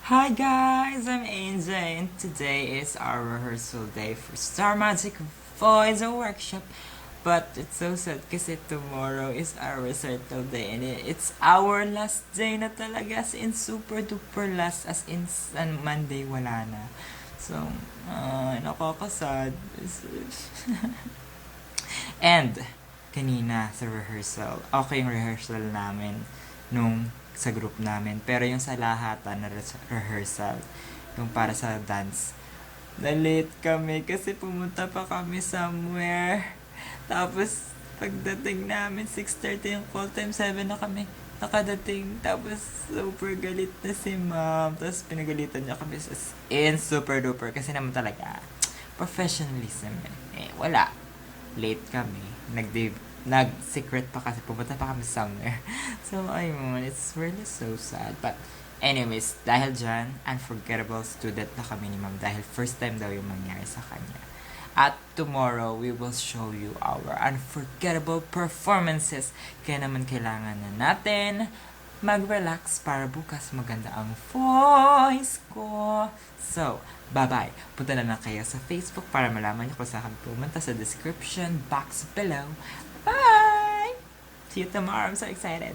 Hi guys, I'm Angel and today is our rehearsal day for Star Magic Voice Workshop. But it's so sad kasi tomorrow is our recital day and it's our last day na talaga as in super duper last as in Monday wala na. So, nakakasad. And, kanina sa rehearsal, okay yung rehearsal namin sa group namin. Pero yung sa lahatan na rehearsal, yung para sa dance, na-late kami kasi pumunta pa kami somewhere. Tapos, pagdating namin, 6:30 yung call time, 7 na kami nakadating. Tapos, super galit na si ma'am. Tapos, pinagalitan niya kami sa super duper. Kasi naman talaga, professionalism wala. Late kami. Nag-secret pa kasi pumunta pa kami somewhere. So, ayun, it's really so sad. But, anyways, dahil dyan, unforgettable student na kami ni ma'am dahil first time daw yung mangyari sa kanya. At tomorrow, we will show you our unforgettable performances. Kaya naman kailangan na natin mag-relax para bukas maganda ang voice ko. So, bye-bye. Punta na lang kayo sa Facebook para malaman nyo kung saan pumunta sa description box below. Bye! See you tomorrow. I'm so excited.